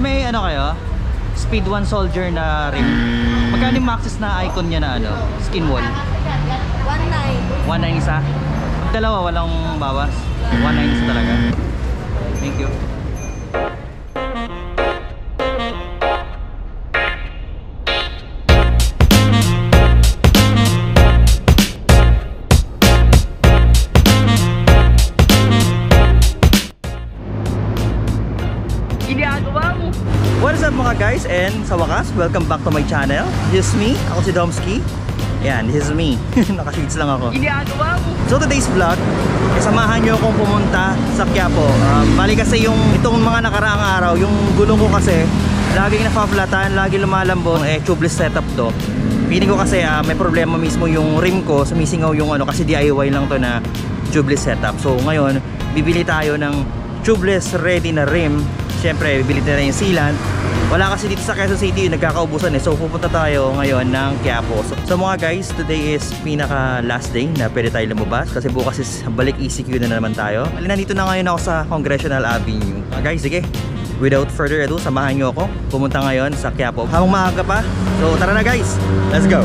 may ano kayo? SpeedOne soldier na rim. Magkano yung maxis na icon niya na ano? Skin wall? 1.9. 1.9 isa? Pag dalawa walang bawas? 1.9 isa talaga. Thank you. What is up mga guys, and sa wakas, welcome back to my channel. This is me, ako si Domski. Yan, this is me. Naka-shades lang ako. So today's vlog, samahan nyo akong pumunta sa Quiapo. Bali kasi itong mga nakaraang araw, yung gulong ko kasi laging napaflatan, laging lumalambot. Tubeless setup to. Feeling ko kasi may problema mismo yung rim ko, sumisingaw yung ano, kasi DIY lang to na tubeless setup. So ngayon, bibili tayo ng Tubeless Ready na rim. Siyempre, bibili na yung sealant. Wala kasi dito sa Quezon City, nagkakaubusan So pupunta tayo ngayon ng Quiapo. So mga guys, today is pinaka last day na pwede tayo lumabas. Kasi bukas is balik ECQ na naman tayo. Nandito na ngayon ako sa Congressional Avenue. Guys, sige, without further ado, samahan nyo ako. Pumunta ngayon sa Quiapo. Habang maaga pa. So tara na guys, let's go!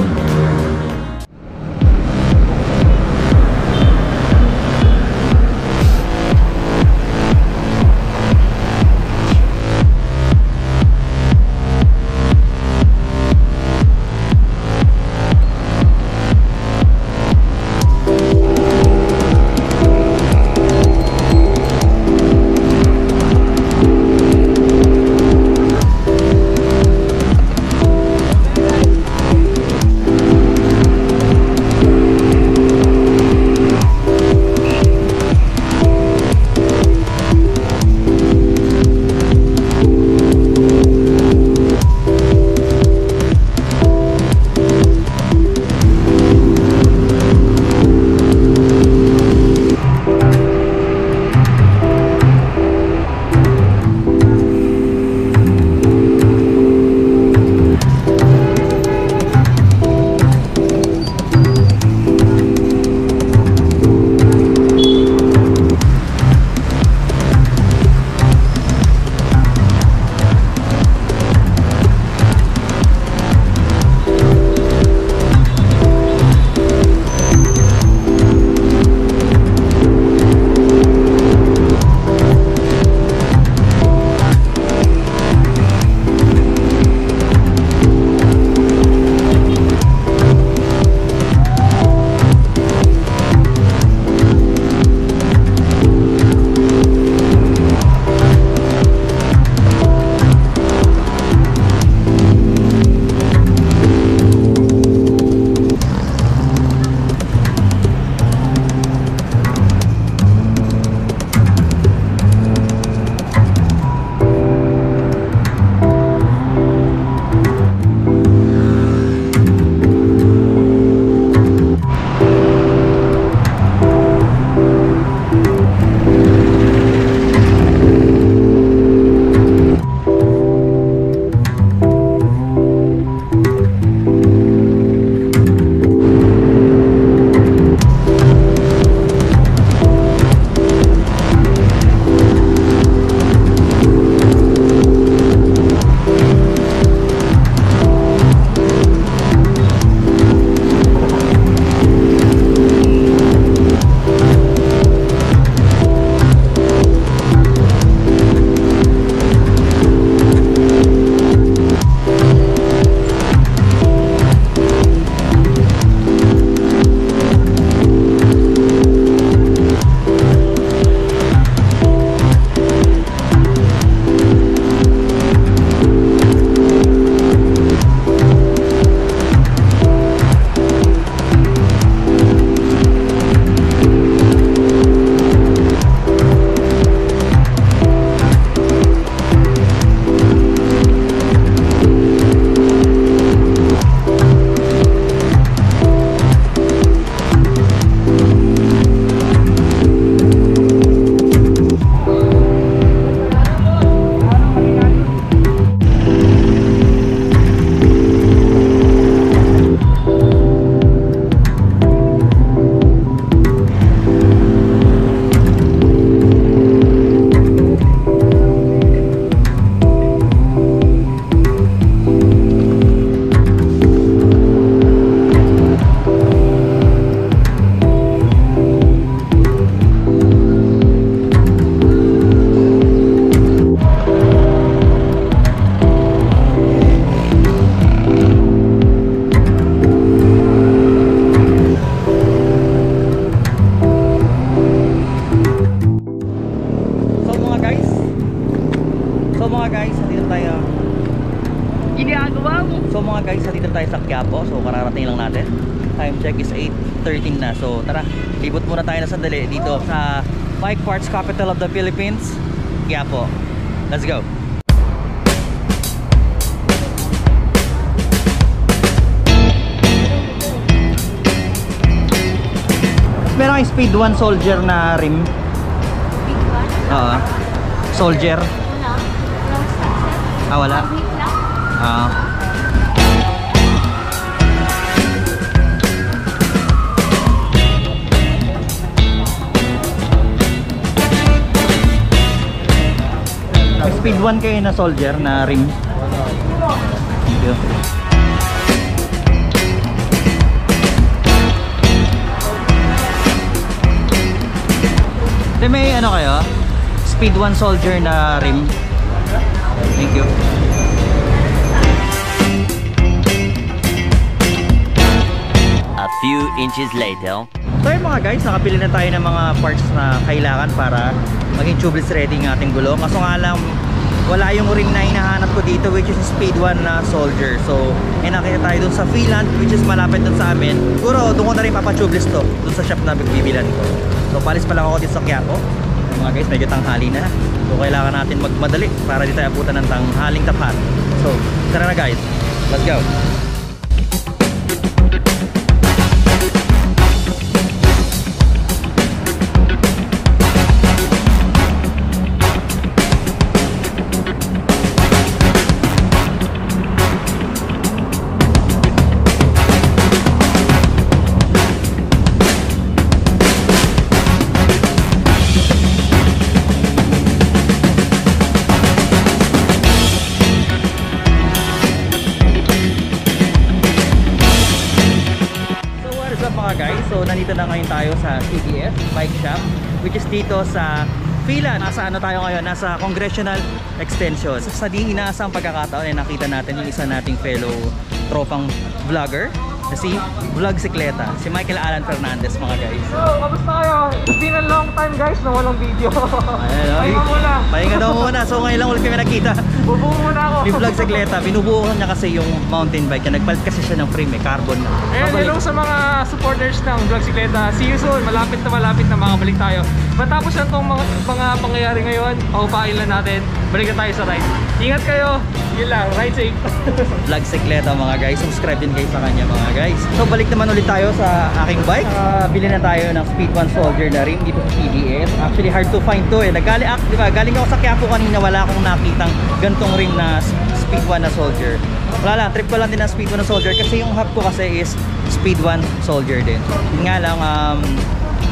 check is 8:13 na. So tara, libot muna tayo na sandali dito sa bike parts capital of the Philippines, Quiapo. Let's go. Meron kayong SpeedOne Soldier na rim. SpeedOne? Oo. Soldier. Wala. Ah, wala. SpeedOne kayo na Soldier na rim. Thank you. May ano kayo? SpeedOne Soldier na rim. Thank you. A few inches later. So yun mga guys, nakapili na tayo ng mga parts na kailangan para maging tubeless ready ng ating gulong. Kaso nga lang, wala yung rim na hinahanap ko dito, which is SpeedOne na Soldier. So may nakita tayo dun sa sealant, which is malapit dun sa amin. Siguro doon ko na rin papatubeless to dun sa shop na bibilan ko. So palis pa lang ako dito sa Quiapo. Mga guys, medyo tanghali na. So kailangan natin magmadali para di tayo abutan ng tanghaling tapat. So tara na guys, let's go. So nandito na ngayon tayo sa CBS bike shop, which is dito sa Philan. Nasa ano tayo ngayon? Nasa Congressional Extension. Sa di inaasang pagkakataon ay nakita natin yung isa nating fellow tropang vlogger na si Vlog Sikleta, si Michael Alan Fernandez mga guys. So, kamusta kayo? It's been a long time guys na walang video. Pahinga muna. Pahinga daw muna. So ngayon lang ulit kami nakita. Bubuo muna ako. Ni Vlog Sikleta, binubuo niya kasi yung mountain bike. Nagpalit kasi siya ng frame, carbon. Ayan, hello sa mga supporters ng Vlog Sikleta. See you soon. Malapit na makabalik tayo. Matapos na itong mga pangyayari ngayon, paupain lang natin. Balik na tayo sa ride. Ingat kayo. Yun lang, ride safe. Vlog Sikleta mga guys. Subscribe din kayo sa kanya mga guys. So balik naman ulit tayo sa aking bike. Bili na tayo ng SpeedOne Soldier na rim dito sa CBS. Actually hard to find to eh. Galing ako sa Quiapo kanina, wala akong nakitang gantong rim na SpeedOne na Soldier. Wala lang, trip ko lang din ng SpeedOne na Soldier kasi yung hub ko kasi is SpeedOne Soldier din. Yun nga lang,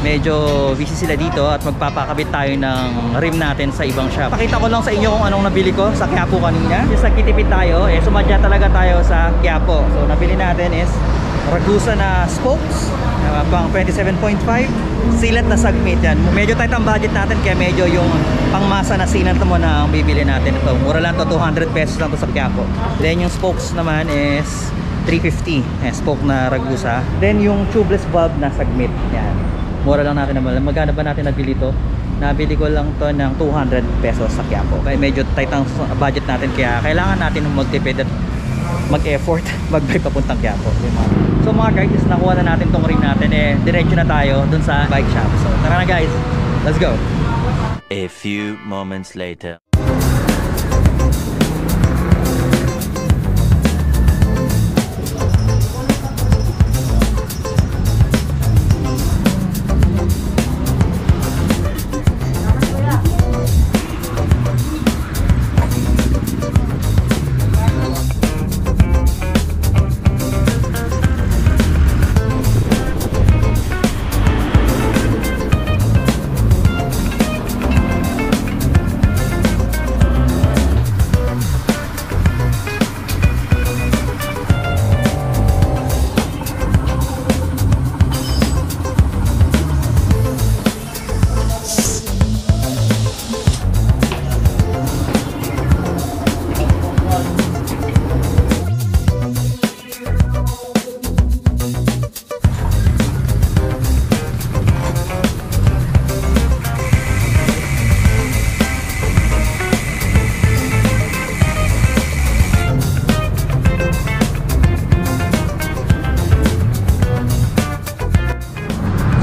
medyo busy sila dito at magpapakabit tayo ng rim natin sa ibang shop. Pakita ko lang sa inyo kung anong nabili ko sa Quiapo kanina. Just nagtitipid tayo, sumadya talaga tayo sa Quiapo. So nabili natin is Ragusa na Spokes, pang 27.5, sealant na sagmit yan. Medyo tight ang budget natin kaya medyo yung pangmasa na sealant mo na ang bibili natin. Ito, mura lang to, 200 pesos lang to sa Quiapo. Then yung spokes naman is 350, spoke na Ragusa. Then yung tubeless valve na sagmit, yan. Mura lang natin naman. Magkano ba natin nabili to? Nabili ko lang to ng 200 pesos sa Quiapo. Kaya medyo tight ang budget natin kaya kailangan natin magtipid at mag-effort mag-bike papuntang Quiapo. So mga guys, nakuha na natin tong rim natin diretso na tayo dun sa bike shop. So tara na guys, let's go. A few moments later.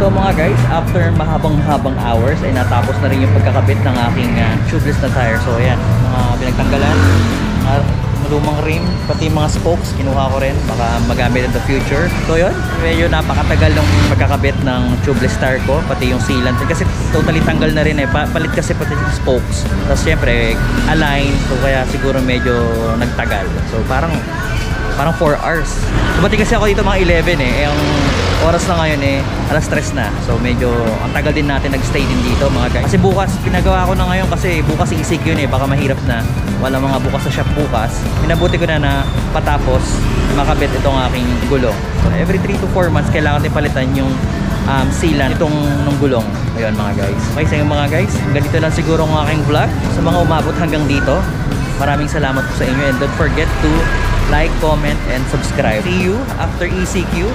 So mga guys, after mahabang-habang hours ay natapos na rin yung pagkakabit ng aking tubeless na tire. So ayan, mga pinagtanggalan, lumang rim, pati mga spokes kinuha ko rin, baka magamit in the future. So yun, medyo napakatagal nung pagkakabit ng tubeless tire ko, pati yung sealant kasi totally tanggal na rin eh, palit kasi pati yung spokes. Tapos syempre align, so kaya siguro medyo nagtagal. So parang 4 hours. Bumati kasi ako dito mga 11 eh, yung oras na ngayon eh alas 3 na. So medyo ang tagal din natin nagstay din dito mga guys. Kasi bukas pinagawa ko na ngayon kasi bukas ECQ eh, baka mahirap na. Wala mga bukas sa shop bukas. Minabuti ko na patapos makabit itong aking gulong. So every 3 to 4 months kailangan din palitan yung sealant itong nung gulong. Ayun mga guys. Okay, sa mga guys, ganito lang siguro ang aking vlog. Sa mga umabot hanggang dito, maraming salamat po sa inyo and don't forget to like, comment, and subscribe. See you after ECQ.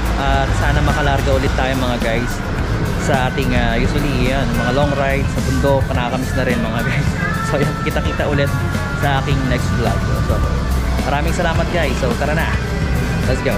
Sana makalarga ulit tayo mga guys sa ating usually yan, mga long rides sa bundok. Nakakamiss na rin mga guys. So yan, kita-kita ulit sa aking next vlog. So maraming salamat guys. So tara na. Let's go.